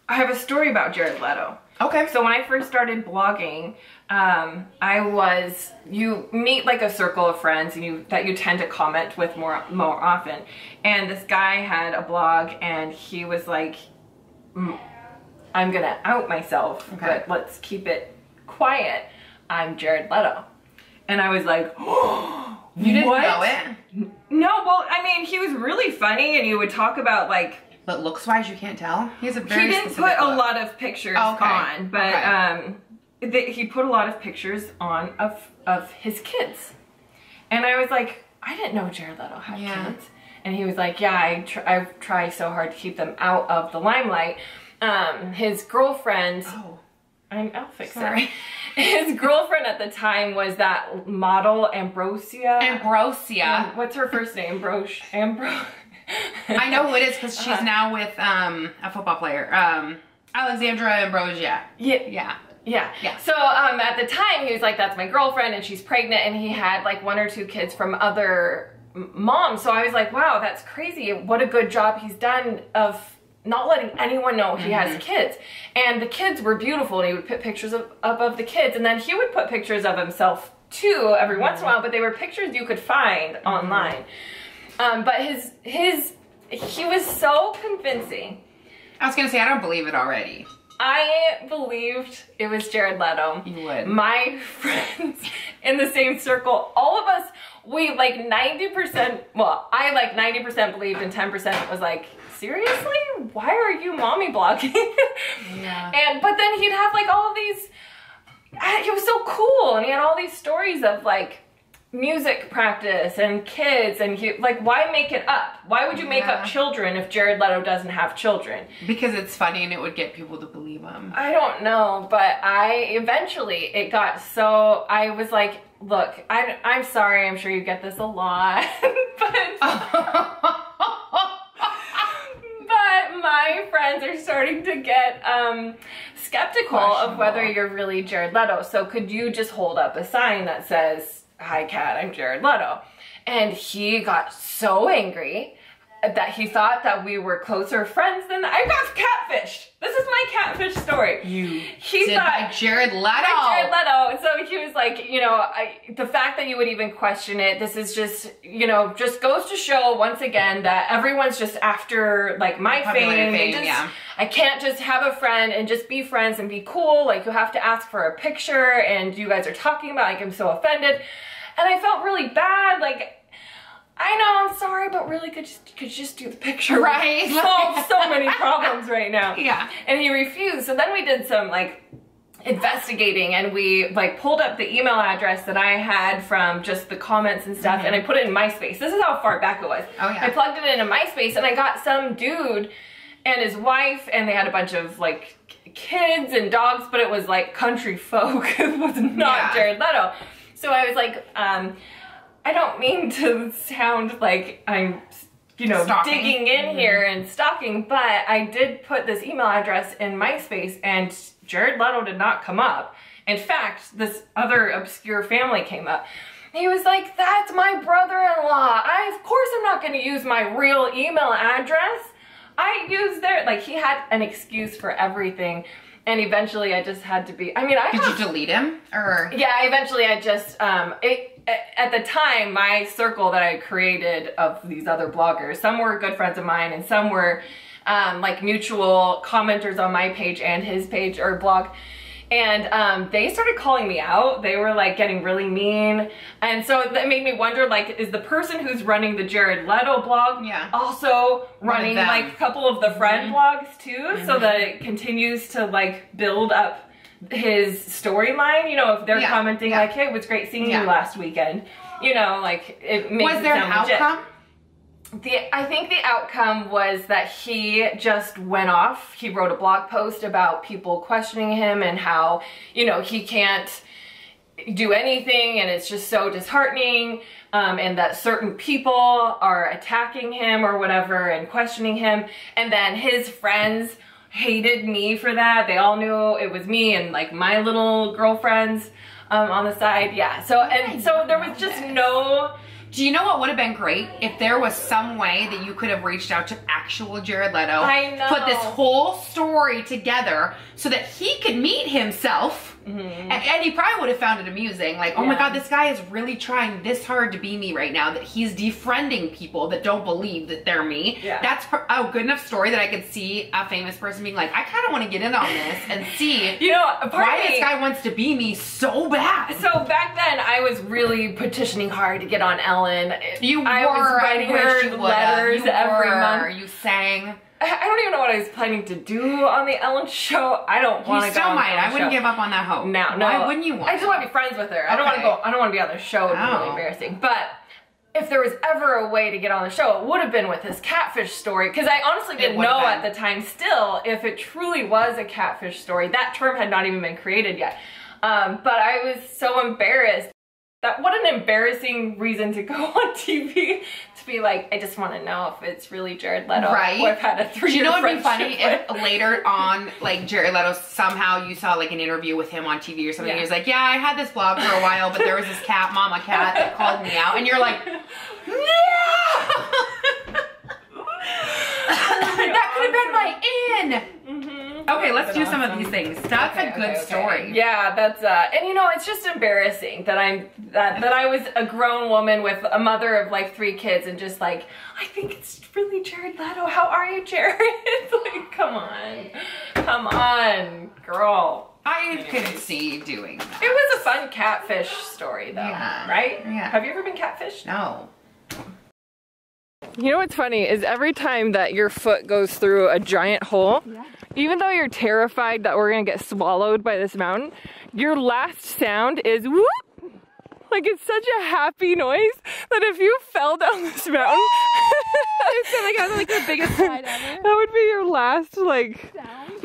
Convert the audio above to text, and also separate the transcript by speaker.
Speaker 1: I have a story about Jared Leto.
Speaker 2: Okay.
Speaker 1: So when I first started blogging, you meet like a circle of friends and that you tend to comment with more often. And this guy had a blog and he was like, I'm gonna out myself, but let's keep it quiet. I'm Jared Leto. And I was like, oh,
Speaker 2: you didn't know it?
Speaker 1: No, well, I mean, he was really funny and he would talk about like,
Speaker 2: but looks wise, you can't tell. He's a very
Speaker 1: He didn't put a lot of pictures on, but he put a lot of pictures on of his kids. And I was like, I didn't know Jared Leto had kids. And he was like, yeah, I try so hard to keep them out of the limelight. His girlfriend, I'll fix it. His girlfriend at the time was that model Ambrosia. What's her first name? Ambrose.
Speaker 2: I know who it is because she's now with a football player, Alexandra Ambrosia. Yeah.
Speaker 1: So at the time he was like, that's my girlfriend and she's pregnant, and he had like 1 or 2 kids from other moms. So I was like, wow, that's crazy. What a good job he's done of not letting anyone know he has kids. And the kids were beautiful, and he would put pictures of the kids, and then he would put pictures of himself too every once in a while, but they were pictures you could find online. But he was so convincing.
Speaker 2: I was gonna say, I don't believe it already.
Speaker 1: I believed it was Jared Leto.
Speaker 2: You would.
Speaker 1: My friends in the same circle, all of us, we like 90%, well, I like 90% believed and 10% was like, seriously? Why are you mommy blogging? But then he'd have like all of these, he was so cool, and he had all these stories of like, music practice and kids, and he like, why make it up? Why would you make up children if Jared Leto doesn't have children?
Speaker 2: Because it's funny and it would get people to believe him. I
Speaker 1: don't know, but eventually it got so, I was like, look, I'm sorry, I'm sure you get this a lot, but my friends are starting to get skeptical of whether you're really Jared Leto. So could you just hold up a sign that says, hi Kat, I'm Jared Leto? And he got so angry that he thought that we were closer friends than I got catfished. This is my catfish story. He thought
Speaker 2: Jared Leto.
Speaker 1: Jared Leto. So he was like, you know, the fact that you would even question it, this is just, you know, just goes to show once again that everyone's just after like my fame. I can't just have a friend and just be friends and be cool. Like, you have to ask for a picture, and you guys are talking about, like, I'm so offended. And I felt really bad. Like, I know, I'm sorry, but really could you just do the picture?
Speaker 2: Right.
Speaker 1: So many problems right now.
Speaker 2: Yeah.
Speaker 1: And he refused. So then we did some like investigating, and we like pulled up the email address that I had from just the comments and stuff, and I put it in MySpace. This is how far back it was.
Speaker 2: Oh yeah.
Speaker 1: I plugged it into MySpace, and I got some dude and his wife, and they had a bunch of like kids and dogs, but it was like country folk. It was not Jared Leto. So I was like, I don't mean to sound like I'm, you know, digging in here and stalking, but I did put this email address in MySpace, and Jared Leto did not come up. In fact, this other obscure family came up. He was like, that's my brother-in-law. Of course I'm not going to use my real email address. I used like, he had an excuse for everything. And eventually I just had to be, I mean,
Speaker 2: Did you delete him? Or?
Speaker 1: Yeah, eventually I just, at the time, my circle that I created of these other bloggers, some were good friends of mine, and some were like mutual commenters on my page and his page or blog. And they started calling me out. They were like getting really mean. And so that made me wonder, like, is the person who's running the Jared Leto blog also running like a couple of the friend blogs too, so that it continues to like build up his storyline? You know, if they're commenting like, hey, it was great seeing you last weekend. You know, like, it makes
Speaker 2: Was there an outcome?
Speaker 1: I think the outcome was that he just went off. He wrote a blog post about people questioning him and how, you know, he can't do anything and it's just so disheartening, and that certain people are attacking him or whatever and questioning him. And then his friends hated me for that. They all knew it was me and like my little girlfriends on the side. Yeah. So, and so there was just no
Speaker 2: Do you know what would have been great? If there was some way that you could have reached out to actual Jared Leto.
Speaker 1: I know.
Speaker 2: Put this whole story together so that he could meet himself. And he probably would have found it amusing. Like, oh my God, this guy is really trying this hard to be me right now that he's defriending people that don't believe that they're me. That's a good enough story that I could see a famous person being like, I kind of want to get in on this and see why this guy wants to be me so bad.
Speaker 1: So back then, I was really petitioning hard to get on Ellen.
Speaker 2: I was writing her letters
Speaker 1: every month.
Speaker 2: You sang.
Speaker 1: I don't even know what I was planning to do on the Ellen show. I don't want to go on the Ellen
Speaker 2: I wouldn't give up on that hope.
Speaker 1: No.
Speaker 2: Why wouldn't you want?
Speaker 1: I just want to be friends with her. I don't want to go. I don't want to be on the show. It'd be really embarrassing. But if there was ever a way to get on the show, it would have been with his catfish story. Because I honestly didn't know at the time still if it truly was a catfish story. That term had not even been created yet. But I was so embarrassed. What an embarrassing reason to go on TV to be like, I just want to know if it's really Jared Leto.
Speaker 2: Right.
Speaker 1: Or I've had a 3-year friendship.
Speaker 2: Do you know what would be funny if later on, like Jared Leto, somehow you saw like an interview with him on TV or something. He was like, yeah, I had this blog for a while, but there was this cat, mama cat, that called me out. And you're like, no! That could have been my in. Okay, let's do some of these things. That's a good story.
Speaker 1: Yeah, that's and you know, it's just embarrassing that I was a grown woman with a mother of like 3 kids and just like, I think it's really Jared Leto. How are you, Jared? Like, come on, girl.
Speaker 2: I could see doing that.
Speaker 1: It was a fun catfish story though, right?
Speaker 2: Yeah.
Speaker 1: Have you ever been catfished?
Speaker 2: No.
Speaker 1: You know what's funny is every time that your foot goes through a giant hole, even though you're terrified that we're gonna get swallowed by this mountain, your last sound is whoop! Like it's such a happy noise that if you fell down this mountain, it sounded like I was like the biggest slide ever. That would be your last like sound.